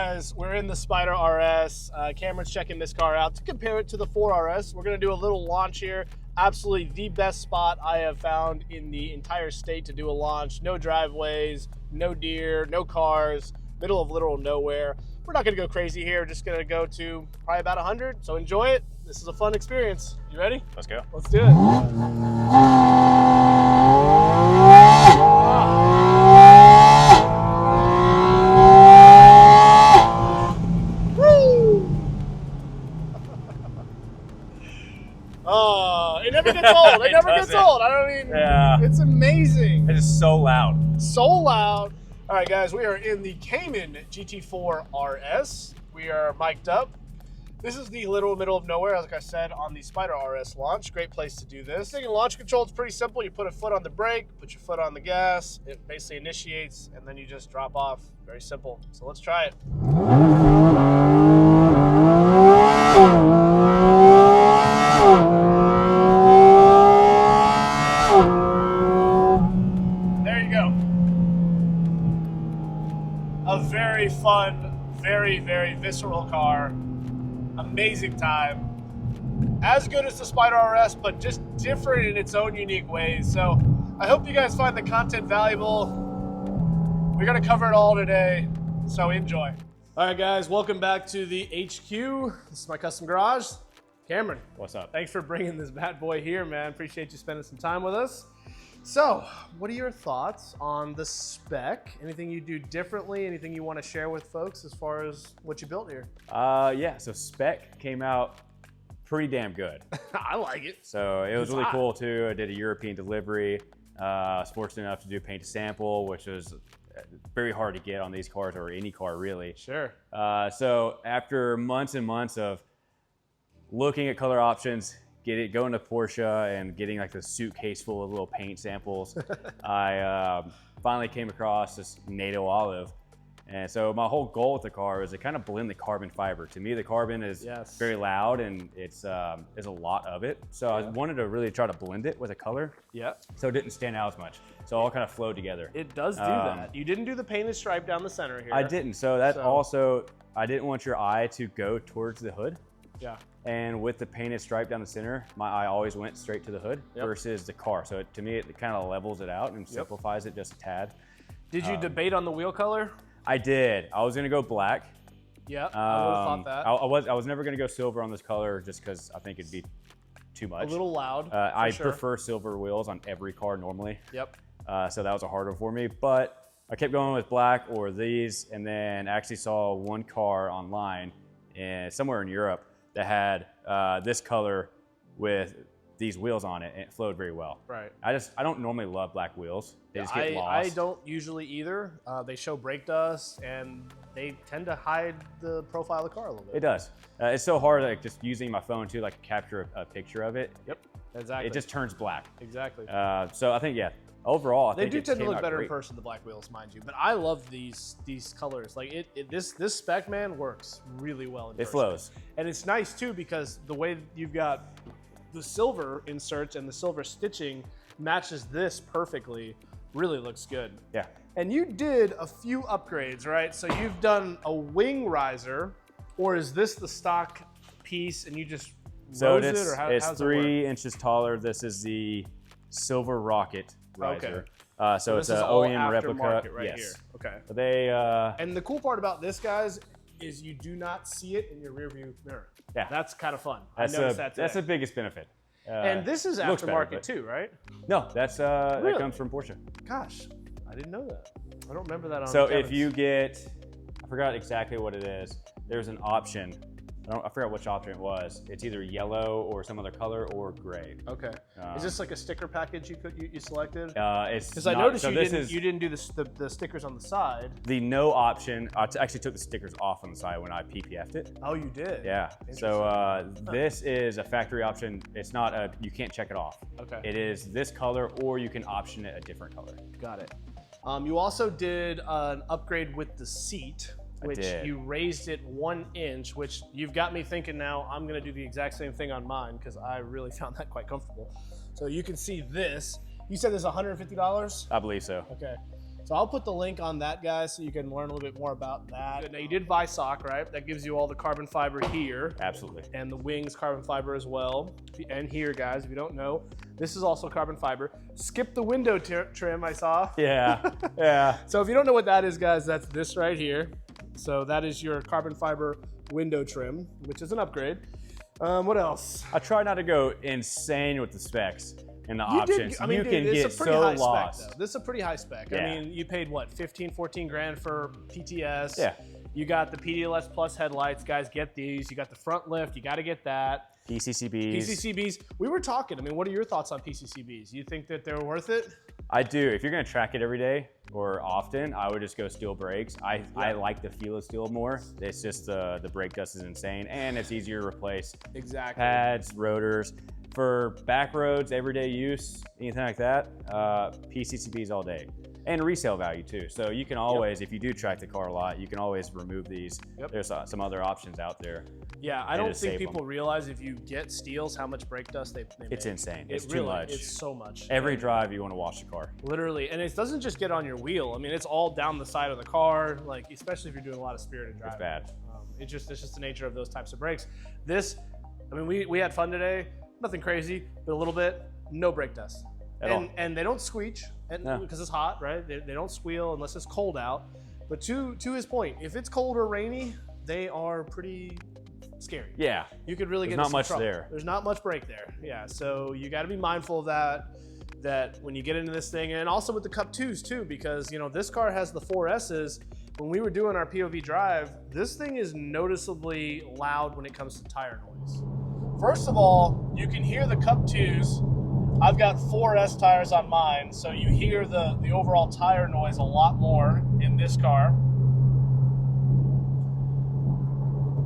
guys, we're in the Spyder RS. Cameron's checking this car out to compare it to the 4RS. We're gonna do a little launch here. Absolutely the best spot I have found in the entire state to do a launch. No driveways, no deer, no cars, middle of literal nowhere. We're not gonna go crazy here. We're just gonna go to probably about 100. So enjoy it. This is a fun experience. You ready? Let's go. Let's do it. Oh, it never gets old. It never gets old. Yeah. It's amazing. It is so loud. So loud. All right, guys, we are in the Cayman GT4 RS. We are mic'd up. This is the literal middle of nowhere, like I said, on the Spyder RS launch. Great place to do this. Taking launch control, it's pretty simple. You put a foot on the brake, put your foot on the gas. It basically initiates, and then you just drop off. Very simple. So let's try it. A very fun, very, very visceral car. Amazing time. As good as the Spyder RS, but just different in its own unique ways. So I hope you guys find the content valuable. We're gonna cover it all today, so enjoy. All right, guys, welcome back to the HQ. This is my custom garage. Cameron. What's up? Thanks for bringing this bad boy here, man. Appreciate you spending some time with us. So, what are your thoughts on the Spec? Anything you do differently? Anything you want to share with folks as far as what you built here? Yeah, so Spec came out pretty damn good. I like it. So it was really cool too. I did a European delivery. I was fortunate enough to do paint to sample, which was very hard to get on these cars or any car really. Sure. So after months and months of looking at color options, going to Porsche and getting like the suitcase full of little paint samples, I finally came across this NATO olive. And so my whole goal with the car was to kind of blend the carbon fiber. To me, the carbon is very loud and there's a lot of it. So I wanted to really try to blend it with a color. Yeah. So it didn't stand out as much. So it all kind of flowed together. It does do that. You didn't do the painted stripe down the center here. I didn't. So that also, I didn't want your eye to go towards the hood. Yeah. And with the painted stripe down the center, my eye always went straight to the hood versus the car. So to me, it kind of levels it out and simplifies it just a tad. Did you debate on the wheel color? I did. I was gonna go black. Yeah, I would have thought that. I was never gonna go silver on this color just because I think it'd be too much. A little loud. I prefer silver wheels on every car normally. Yep. So that was a hard one for me, but I kept going with black or these, and then actually saw one car online and somewhere in Europe that had this color with these wheels on it, and it flowed very well. Right. I don't normally love black wheels. They just get lost. I don't usually either. They show brake dust, and they tend to hide the profile of the car a little bit. It does. It's so hard, like just using my phone to like capture a picture of it. Yep. Exactly. It just turns black. Exactly. So I think overall, I think they do tend to look better in person, the black wheels, mind you. But I love these colors. Like this Spec, man, works really well in person. It flows. And it's nice too because the way you've got the silver inserts and the silver stitching matches this perfectly. Really looks good. Yeah. And you did a few upgrades, right? So you've done a wing riser, or is this the stock piece and you just rose it, or how's it work? It's 3 inches taller. This is the silver rocket riser. Okay. So it's an OEM replica. Right here. Okay. They and the cool part about this, guys, is you do not see it in your rearview mirror. Yeah. That's kind of fun. That's I noticed that today. That's the biggest benefit. And this is aftermarket too, right? No, that's that comes from Porsche. Gosh, I didn't know that. I don't remember that on So if you get, I forgot exactly what it is. There's an option. I forgot which option it was. It's either yellow or some other color or gray. Okay. Is this like a sticker package you selected? It's because I noticed you didn't do the stickers on the side. The no option. I actually took the stickers off on the side when I PPF'd it. Oh, you did? Yeah. So this is a factory option. It's not you can't check it off. Okay. It is this color, or you can option it a different color. Got it. You also did an upgrade with the seat, which you raised it 1 inch, which you've got me thinking now I'm gonna do the exact same thing on mine because I really found that quite comfortable. So you can see this. You said this is $150? I believe so. Okay. So I'll put the link on that, guys, so you can learn a little bit more about that. Now, you did Weissach, right? That gives you all the carbon fiber here. Absolutely. And the wings carbon fiber as well. And here, guys, if you don't know, this is also carbon fiber. Skip the window trim I saw. Yeah, yeah. So if you don't know what that is, guys, that's this right here. So that is your carbon fiber window trim, which is an upgrade. What else? I try not to go insane with the specs and the options. I mean, you dude, can it's get a pretty so high lost. Spec, though. This is a pretty high spec. Yeah. I mean, you paid what, 15, 14 grand for PTS. Yeah. You got the PDLS Plus headlights. Guys, get these. You got the front lift. You got to get that. PCCBs. PCCBs. We were talking. I mean, what are your thoughts on PCCBs? You think that they're worth it? I do. If you're going to track it every day or often, I would just go steel brakes. I like the feel of steel more. It's just the brake dust is insane, and it's easier to replace. Exactly. Pads, rotors. For back roads, everyday use, anything like that, PCCBs all day. And resale value too. So you can always, if you do track the car a lot, you can always remove these. There's some other options out there. Yeah, I don't think people realize if you get steels how much brake dust they make. It's insane. It's really, too much. It's so much. Every drive you want to wash the car. Literally, and it doesn't just get on your wheel. I mean, it's all down the side of the car. Like, especially if you're doing a lot of spirited driving. It's bad. It's just the nature of those types of brakes. This, I mean, we had fun today. Nothing crazy, but a little bit. No brake dust. And they don't squeak because it's hot, right? They don't squeal unless it's cold out. But to his point, if it's cold or rainy, they are pretty scary. Yeah. You could really get not much trouble. there. There's not much brake there. Yeah. So you got to be mindful of that when you get into this thing, and also with the Cup 2s too, because you know this car has the 4Ss. When we were doing our POV drive, this thing is noticeably loud when it comes to tire noise. First of all, you can hear the Cup 2s. I've got 4S tires on mine, so you hear the overall tire noise a lot more in this car.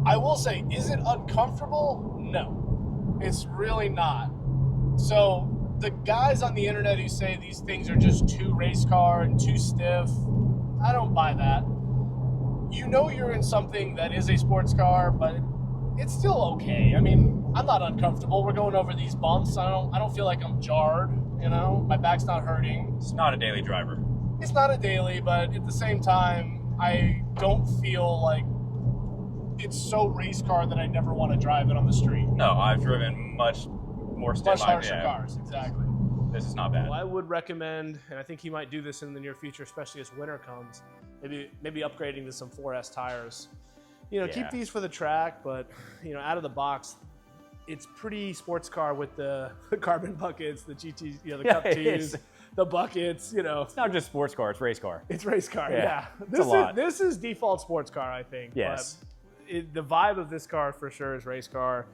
I will say, is it uncomfortable? No, it's really not. So the guys on the internet who say these things are just too race car and too stiff, I don't buy that. You know you're in something that is a sports car, but it's still okay. I mean, I'm not uncomfortable. We're going over these bumps. I don't feel like I'm jarred, you know? My back's not hurting. It's not a daily driver. It's not a daily, but at the same time, I don't feel like it's so race car that I never want to drive it on the street. No, I've driven much more much harsher cars, exactly. This is not bad. Well, I would recommend, and I think he might do this in the near future, especially as winter comes, maybe upgrading to some 4S tires. You know, keep these for the track, but you know, out of the box, it's pretty sports car with the carbon buckets, the GT, you know, the Cup 2s, the buckets, you know. It's not just sports car, it's race car. It's race car, yeah. This is default sports car, I think. Yes. But the vibe of this car for sure is race car.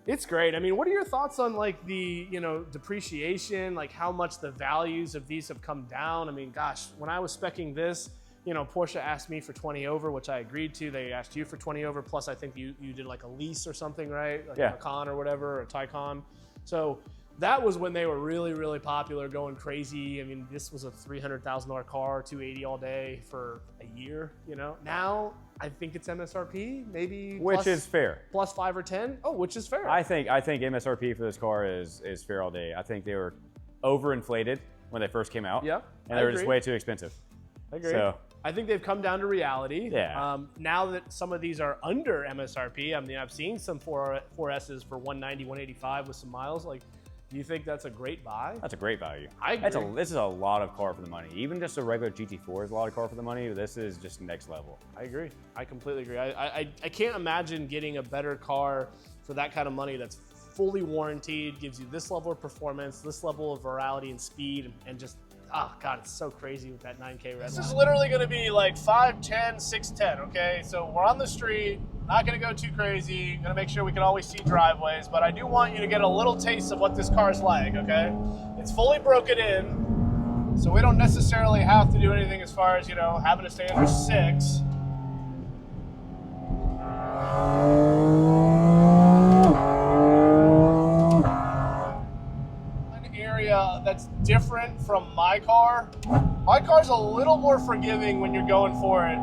It's great. I mean, what are your thoughts on like the, you know, depreciation, like how much the values of these have come down? I mean, gosh, when I was speccing this, you know, Porsche asked me for 20 over, which I agreed to. They asked you for 20 over, plus I think you did like a lease or something, right? Like a Macan or whatever, or a Taycan. So that was when they were really, really popular, going crazy. I mean, this was a $300,000 car, 280 all day for a year, you know? Now, I think it's MSRP, maybe Which is fair. Plus 5 or 10. Oh, which is fair. I think MSRP for this car is fair all day. I think they were overinflated when they first came out. Yeah. And they were just way too expensive. I agree. So I think they've come down to reality. Yeah. Now that some of these are under MSRP, I mean, I've seen some 4Ss for 190, 185 with some miles. Like, do you think that's a great buy? That's a great value. I agree. This is a lot of car for the money. Even just a regular GT4 is a lot of car for the money. This is just next level. I agree. I completely agree. I can't imagine getting a better car for that kind of money that's fully warranted, gives you this level of performance, this level of virality and speed, and just, oh God, it's so crazy with that 9K red. This is literally gonna be like 510, 610, okay? So we're on the street, not gonna go too crazy, gonna make sure we can always see driveways, but I do want you to get a little taste of what this car's like, okay? It's fully broken in, so we don't necessarily have to do anything as far as, you know, having to stay under 6. That's different from my car. My car's a little more forgiving when you're going for it.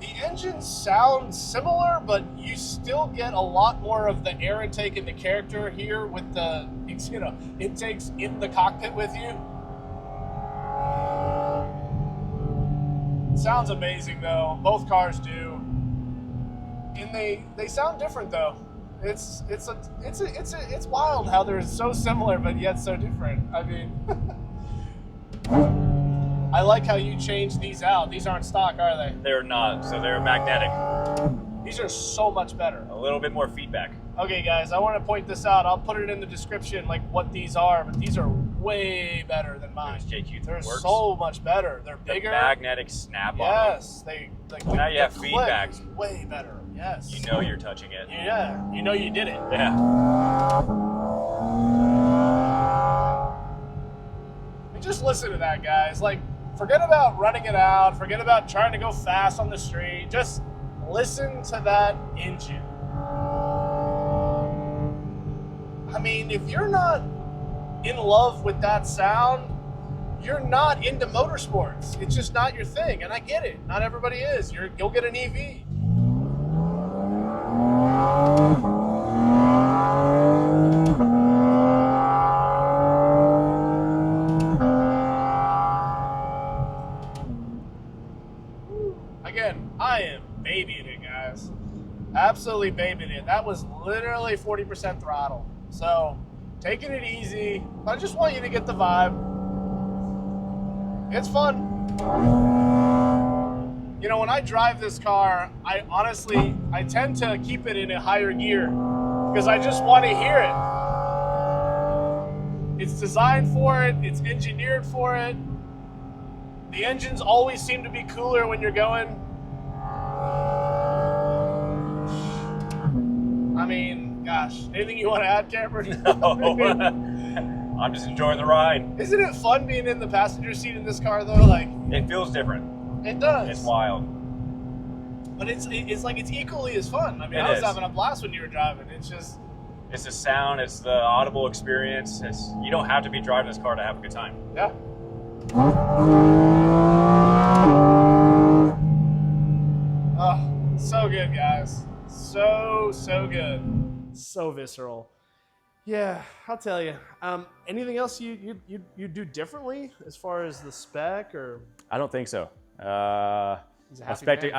The engines sound similar, but you still get a lot more of the air intake and the character here with the, you know, intakes in the cockpit with you. Sounds amazing though. Both cars do, and they sound different though. It's wild how they're so similar but yet so different. I mean, I like how you changed these out. These aren't stock, are they? They're not, so they're magnetic. These are so much better. A little bit more feedback. Okay, guys, I want to point this out. I'll put it in the description, like what these are, but these are way better than mine. They're so much better. They're bigger. The magnetic snap on them. Yes, they like. Now you have click feedback. is way better. Yes. You know you're touching it. Yeah, you know you did it. Yeah. Just listen to that, guys. Like, forget about running it out. Forget about trying to go fast on the street. Just listen to that engine. I mean, if you're not in love with that sound, you're not into motorsports. It's just not your thing, and I get it. Not everybody is. You'll get an EV. Again, I am babying it, guys. Absolutely babying it. That was literally 40% throttle. So, taking it easy. I just want you to get the vibe. It's fun. You know, when I drive this car, I tend to keep it in a higher gear because I just want to hear it. It's designed for it. It's engineered for it. The engines always seem to be cooler when you're going. I mean, gosh, anything you want to add, Cameron? No. I'm just enjoying the ride. Isn't it fun being in the passenger seat in this car, though? Like, it feels different. It does. It's wild. But it's like it's equally as fun. I mean, I was having a blast when you were driving. It's the sound. It's the audible experience. You don't have to be driving this car to have a good time. Yeah. Oh, so good, guys. So good. So visceral. Yeah, I'll tell you. Anything else you do differently as far as the spec, or? I don't think so. I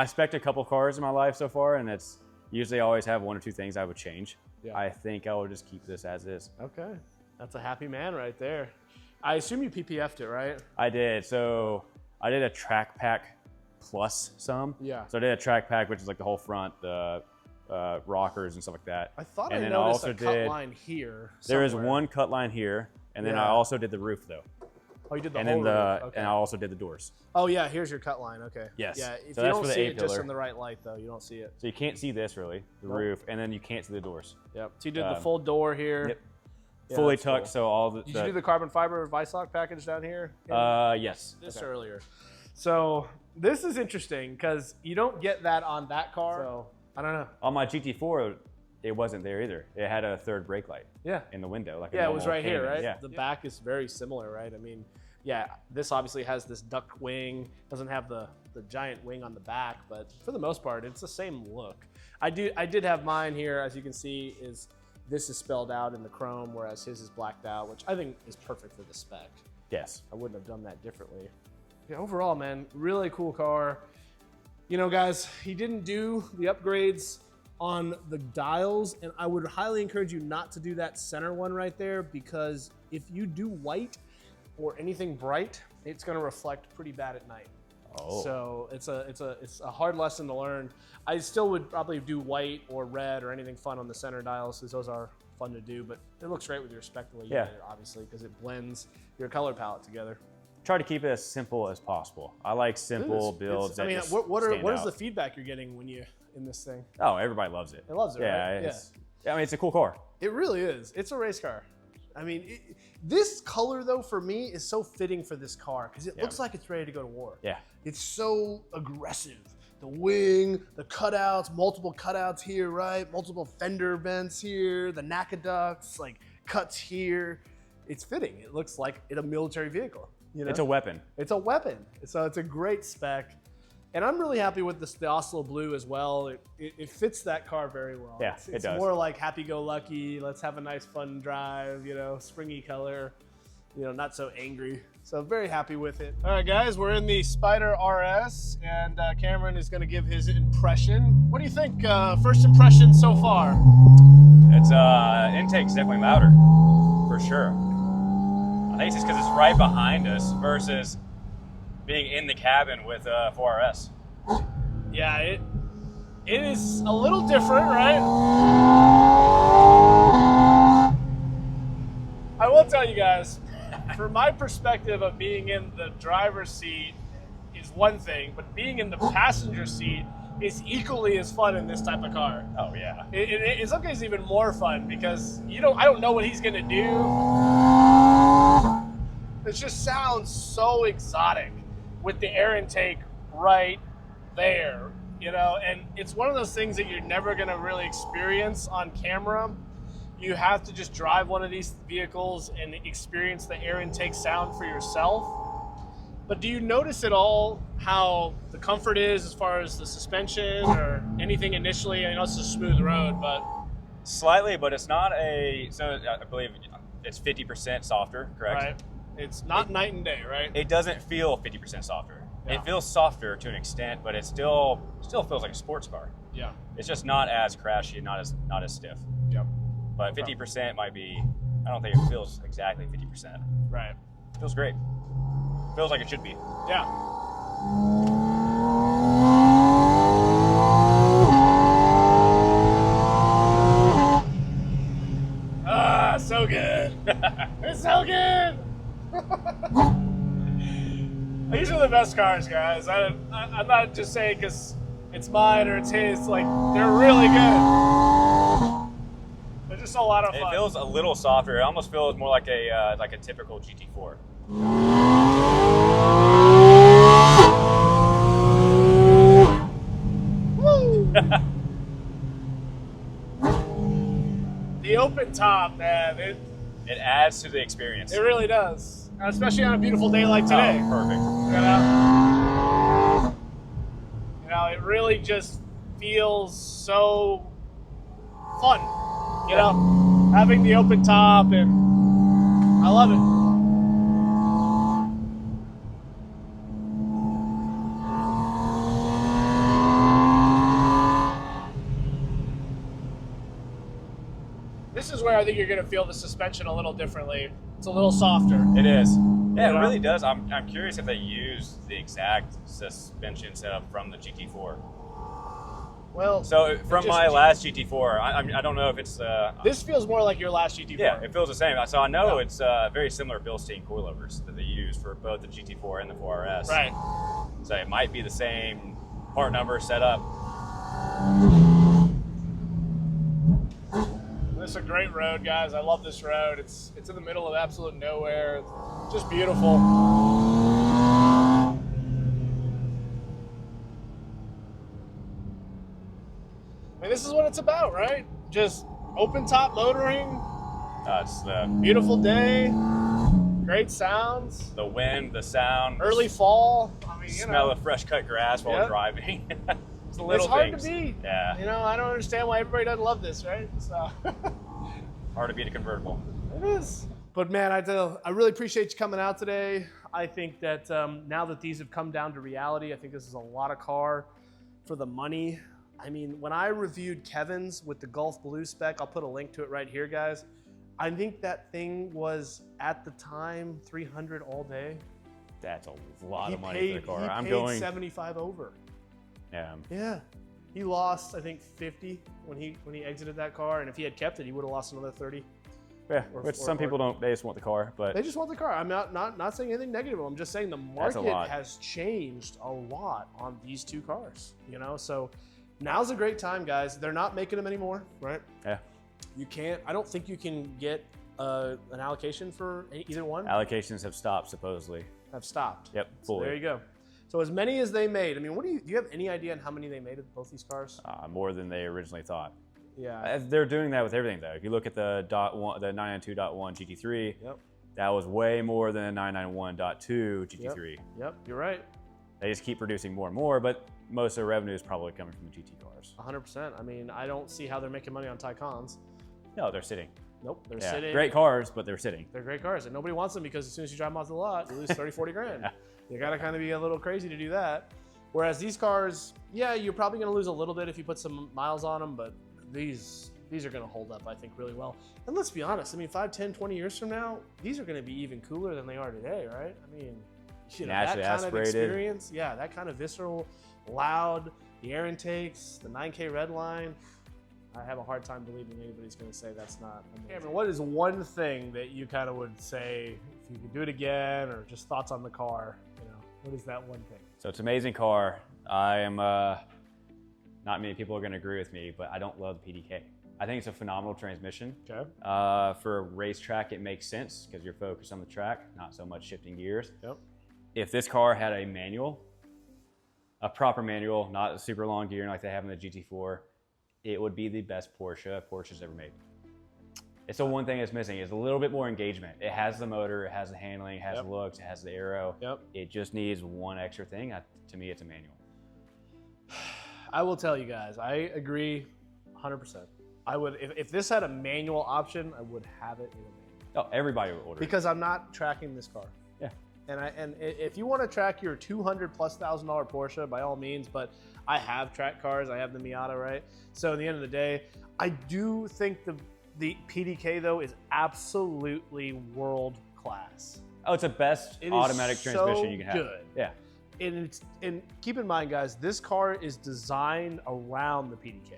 spec'd a couple cars in my life so far, and it's usually always have one or two things I would change. Yeah. I think I will just keep this as is. Okay, that's a happy man right there. I assume you PPF'd it, right? I did. So I did a track pack plus some. Yeah. So I did a track pack, which is like the whole front, the rockers and stuff like that. I thought I noticed a cut line here. There is one cut line here, and then I also did the roof though. Oh, you did the whole roof. Okay. And I also did the doors. Oh yeah, here's your cut line. Okay. Yes. Yeah. If so you that's don't for the see A it pillar. just in the right light though, you don't see it. So you can't see this really, the roof, and then you can't see the doors. Yep. So you did the full door here. Yep. Yeah, fully tucked, so all the. Did you do the carbon fiber Weissach package down here? Yes. This earlier. So this is interesting because you don't get that on that car. So I don't know. On my GT4, it wasn't there either. It had a third brake light. Yeah. In the window, like. Yeah, it was right here, right? Yeah. The back is very similar, right? I mean, yeah, this obviously has this duck wing. Doesn't have the giant wing on the back, but for the most part, it's the same look. I did have mine here, as you can see, this is spelled out in the chrome, whereas his is blacked out, which I think is perfect for the spec. Yes. I wouldn't have done that differently. Yeah, overall, man, really cool car. You know, guys, he didn't do the upgrades on the dials, and I would highly encourage you not to do that center one right there, because if you do white or anything bright, it's going to reflect pretty bad at night. Oh. So it's a hard lesson to learn. I still would probably do white or red or anything fun on the center dials, because those are fun to do, but it looks great with your Spec the way you did it, obviously, because it blends your color palette together. Try to keep it as simple as possible. I like simple builds. I mean, what is the feedback you're getting when you in this thing? Oh, everybody loves it. It loves it, right? Yeah. I mean, it's a cool car. It really is. It's a race car. I mean, this color, though, for me, is so fitting for this car because it looks like it's ready to go to war. Yeah. It's so aggressive. The wing, the cutouts, multiple cutouts here, right? Multiple fender vents here, the NACA ducts, like cuts here. It's fitting. It looks like a military vehicle. You know? It's a weapon. It's a weapon. So it's a great spec. And I'm really happy with the Oslo Blue as well. It fits that car very well. Yeah, it's it does. more like happy-go-lucky. Let's have a nice fun drive, you know, springy color, you know, not so angry. So very happy with it. All right, guys, we're in the Spyder RS, and Cameron is going to give his impression. What do you think? First impression so far? It's intake's definitely louder, for sure. I think it's just because it's right behind us versus being in the cabin with 4RS. Yeah, it is a little different, right? I will tell you guys, from my perspective of being in the driver's seat is one thing, but being in the passenger seat is equally as fun in this type of car. Oh yeah. In some cases even more fun because I don't know what he's gonna do. It just sounds so exotic with the air intake right there, you know, and it's one of those things that you're never gonna really experience on camera. You have to just drive one of these vehicles and experience the air intake sound for yourself. But do you notice at all how the comfort is as far as the suspension or anything initially? I know it's a smooth road, but... Slightly, but it's not so I believe it's 50% softer, correct? Right. It's not night and day, right? It doesn't feel 50% softer. Yeah. It feels softer to an extent, but it still feels like a sports car. Yeah. It's just not as crashy, not as stiff. Yep. But 50% might be, I don't think it feels exactly 50%. Right. It feels great. Feels like it should be. Yeah. Ah, so good. It's so good. These are the best cars, guys. I'm not just saying because it's mine or it's his. Like, they're really good. They're just a lot of fun. It feels a little softer. It almost feels more like a typical GT4. Woo! The open top, man. It adds to the experience. It really does, especially on a beautiful day like today. Oh, perfect. You know, it really just feels so fun. You know, having the open top, and I love it. This is where I think you're going to feel the suspension a little differently. It's a little softer. It is. Yeah, You know? it really does. I'm curious if they use the exact suspension setup from the GT4. Well, So from my last GT4, I don't know if it's... this feels more like your last GT4. Yeah, it feels the same. So I know it's very similar Bilstein coilovers that they use for both the GT4 and the 4RS. Right. So it might be the same part number setup. This is a great road, guys. I love this road. It's in the middle of absolute nowhere. It's just beautiful. I mean, this is what it's about, right? Just open top motoring. It's the Beautiful day. Great sounds. the wind, the sound, Early fall. I mean, you smell know, of fresh cut grass while Yep. driving. It's the little it's hard things. to beat. Yeah, You know, I don't understand why everybody doesn't love this, right? So hard to beat a convertible. it is. But man, I really appreciate you coming out today. I think that now that these have come down to reality, I think this is a lot of car for the money. I mean, when I reviewed Kevin's with the Gulf Blue spec, I'll put a link to it right here, guys. I think that thing was, at the time, $300 all day. That's a lot of money He for the car. I'm paid going. 75 over. Yeah. Yeah. He lost, I think, 50 when he exited that car, and if he had kept it, he would have lost another 30. Yeah, Or- which or- some people don't. They just want the car, but They just want the car. I'm not saying anything negative. I'm just saying the That's a market lot. has changed a lot on these two cars. You know, so now's a great time, guys. They're not making them anymore, right? yeah, You can't. I don't think you can get an allocation for either one. allocations have stopped supposedly. Have stopped. Yep, So fully. there you go. So as many as they made. I mean, do you have any idea on how many they made of both these cars? More than they originally thought. Yeah. They're doing that with everything, though. If you look at the the 992.1 GT3, Yep. that was way more than a 991.2 GT3. Yep. You're right. They just keep producing more and more, but most of their revenue is probably coming from the GT cars. 100%. I mean, I don't see how they're making money on Taycans. No, they're sitting. Nope, they're sitting. Great cars, but they're sitting. They're great cars, and nobody wants them because as soon as you drive them off the lot, you lose 30, 40 grand. Yeah. You gotta kind of be a little crazy to do that. Whereas these cars, yeah, you're probably gonna lose a little bit if you put some miles on them, but these are gonna hold up, I think, really well. And let's be honest, I mean, 5, 10, 20 years from now, these are gonna be even cooler than they are today, right? I mean, you know, that Naturally kind aspirated. of experience, yeah, that kind of visceral, loud, the air intakes, the 9K red line. I have a hard time believing anybody's going to say that's not amazing. Cameron, what is one thing that you kind of would say if you could do it again, or just thoughts on the car? You know, what is that one thing? So it's an amazing car. I am, not many people are going to agree with me, but I don't love the PDK. I think it's a phenomenal transmission. Okay. For a racetrack, it makes sense because you're focused on the track, not so much shifting gears. Yep. If this car had a manual, a proper manual, not a super long gearing like they have in the GT4, it would be the best Porsche's ever made. It's the one thing that's missing. It's a little bit more engagement. It has the motor, it has the handling, it has the looks, it has the aero. Yep. It just needs one extra thing. To me, it's a manual. I will tell you guys, I agree 100%. I would, if this had a manual option, I would have it in a manual. Oh, everybody would order it. Because I'm not tracking this car. Yeah. And if you want to track your $200,000+ Porsche, by all means, but I have tracked cars. I have the Miata, right? So at the end of the day, I do think the PDK though is absolutely world class. Oh, it's the best automatic transmission you can have. Good. Yeah. And keep in mind, guys, this car is designed around the PDK.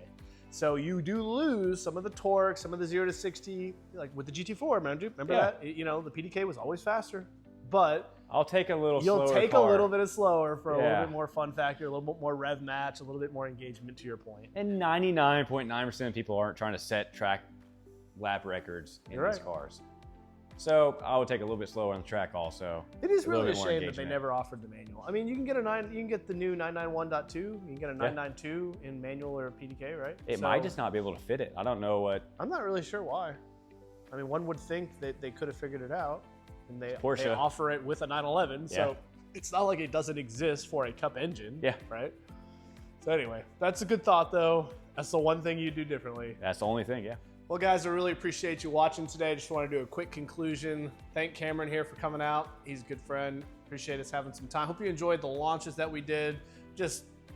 So you do lose some of the torque, some of the 0 to 60, like with the GT4. Remember that? You know, the PDK was always faster, but I'll take a little you'll slower take car. a little bit of slower for a little bit more fun factor, a little bit more rev match, a little bit more engagement, to your point. And 99.9% of people aren't trying to set track lap records in these cars. So I would take a little bit slower on the track also. It is really a shame that they never offered the manual. I mean, you can get the new 991.2, you can get a 992 in manual or PDK, right? It might just not be able to fit it. I don't know what. I'm not really sure why. I mean, one would think that they could have figured it out, and they Porsche. offer it with a 911, so it's not like it doesn't exist for a Cup engine, right? So anyway, that's a good thought though. That's the one thing you do differently. That's the only thing, Well, guys, I really appreciate you watching today. Just want to do a quick conclusion. Thank Cameron here for coming out. He's a good friend. Appreciate us having some time. Hope you enjoyed the launches that we did.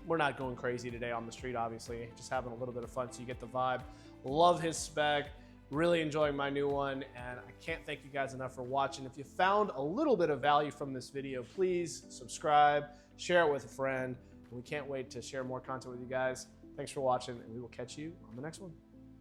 We're not going crazy today on the street, obviously. Just having a little bit of fun so you get the vibe. Love his spec. Really enjoying my new one. And I can't thank you guys enough for watching. If you found a little bit of value from this video, please subscribe, share it with a friend. And we can't wait to share more content with you guys. Thanks for watching, and we will catch you on the next one.